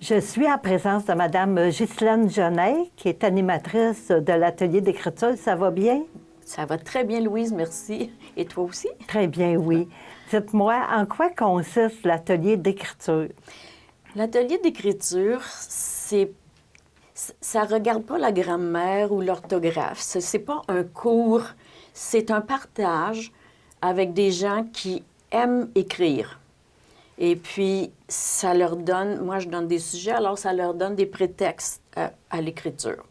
Je suis en présence de Mme Ghislaine Jonnet, qui est animatrice de l'atelier d'écriture. Ça va bien? Ça va très bien, Louise, merci. Et toi aussi? Très bien, oui. Dites-moi, en quoi consiste l'atelier d'écriture? L'atelier d'écriture, ça ne regarde pas la grammaire ou l'orthographe. Ce n'est pas un cours, c'est un partage avec des gens qui aiment écrire. Et puis, ça leur donne, moi je donne des sujets, alors ça leur donne des prétextes à l'écriture.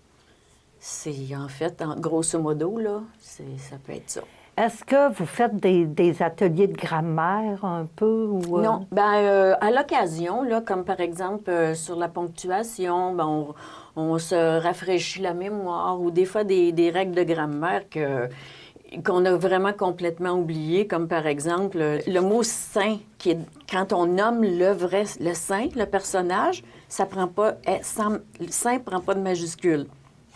C'est en fait, grosso modo, là, ça peut être ça. Est-ce que vous faites des ateliers de grammaire un peu? Ou, Non, bien, à l'occasion, là, comme par exemple sur la ponctuation, ben, on se rafraîchit la mémoire ou des fois des règles de grammaire qu'on a vraiment complètement oubliées, comme par exemple le mot « saint », qui est, quand on nomme le saint, le personnage, ça prend pas, le saint ne prend pas de majuscule.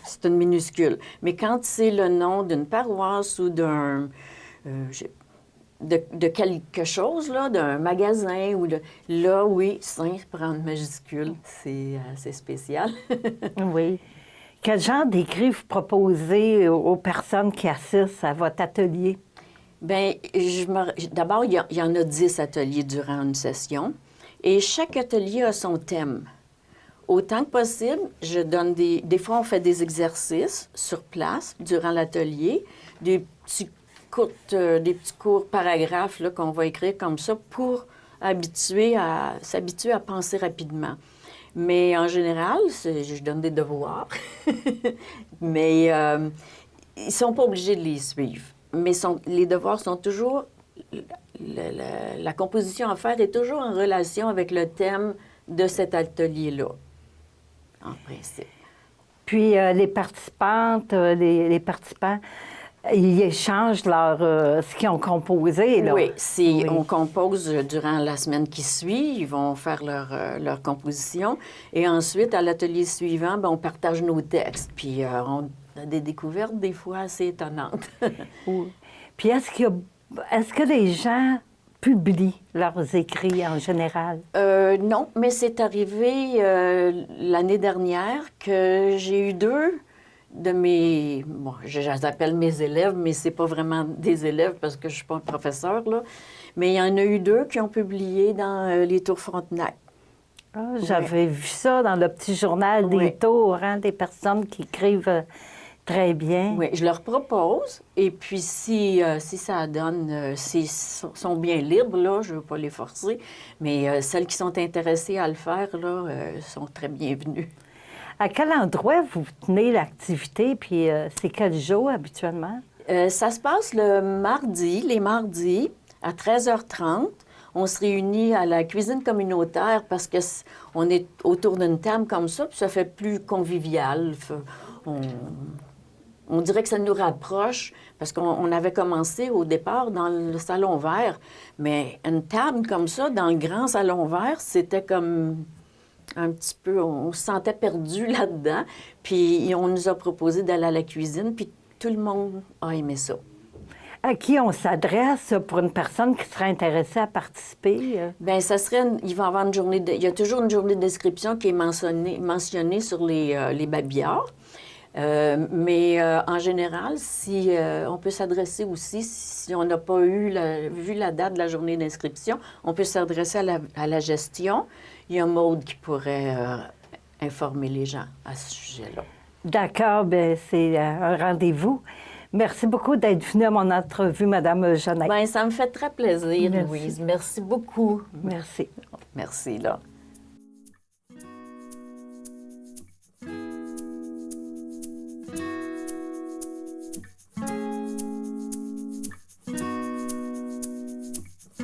C'est une minuscule. Mais quand c'est le nom d'une paroisse ou de quelque chose, là, d'un magasin, là, oui, saint prend une majuscule. C'est assez spécial. Oui. Quel genre d'écrit vous proposez aux personnes qui assistent à votre atelier? Bien, d'abord, il y en a 10 ateliers durant une session. Et chaque atelier a son thème. Autant que possible, je donne des fois, on fait des exercices sur place durant l'atelier, des petits courts paragraphes là, qu'on va écrire comme ça pour s'habituer à penser rapidement. Mais en général, je donne des devoirs, mais ils ne sont pas obligés de les suivre. Mais les devoirs sont toujours... la composition à faire est toujours en relation avec le thème de cet atelier-là, en principe. Puis les participantes, les participants, ils échangent ce qu'ils ont composé, là. Oui, on compose durant la semaine qui suit, ils vont faire leur composition. Et ensuite, à l'atelier suivant, bien, on partage nos textes. Puis on a des découvertes des fois assez étonnantes. Oui. Puis est-ce que les gens publient leurs écrits en général? Non, mais c'est arrivé l'année dernière que j'ai eu 2 de mes... Bon, je les appelle mes élèves, mais c'est pas vraiment des élèves parce que je suis pas un professeur, là. Mais il y en a eu 2 qui ont publié dans les Tours Frontenac. Ah, j'avais vu ça dans le petit journal des Tours, hein, des personnes qui écrivent très bien. Oui, je leur propose, et puis si ça donne, s'ils sont bien libres, là, je ne veux pas les forcer, mais celles qui sont intéressées à le faire, là, sont très bienvenues. À quel endroit vous tenez l'activité, puis c'est quel jour habituellement? Ça se passe les mardis, à 13h30. On se réunit à la cuisine communautaire parce qu'on est autour d'une table comme ça, puis ça fait plus convivial. On dirait que ça nous rapproche, parce qu'on avait commencé au départ dans le salon vert, mais une table comme ça, dans le grand salon vert, c'était comme un petit peu, on se sentait perdu là-dedans, puis on nous a proposé d'aller à la cuisine, puis tout le monde a aimé ça. À qui on s'adresse pour une personne qui serait intéressée à participer? Bien, ça serait, il va y avoir il y a toujours une journée de description qui est mentionnée sur les babillards. Mais en général, on peut s'adresser aussi, si on n'a pas vu la date de la journée d'inscription, on peut s'adresser à la gestion. Il y a Maude qui pourrait informer les gens à ce sujet-là. D'accord, bien, c'est un rendez-vous. Merci beaucoup d'être venue à mon entrevue, Mme Jonnet. Bien, ça me fait très plaisir, Louise. Merci beaucoup. Merci. Merci, là.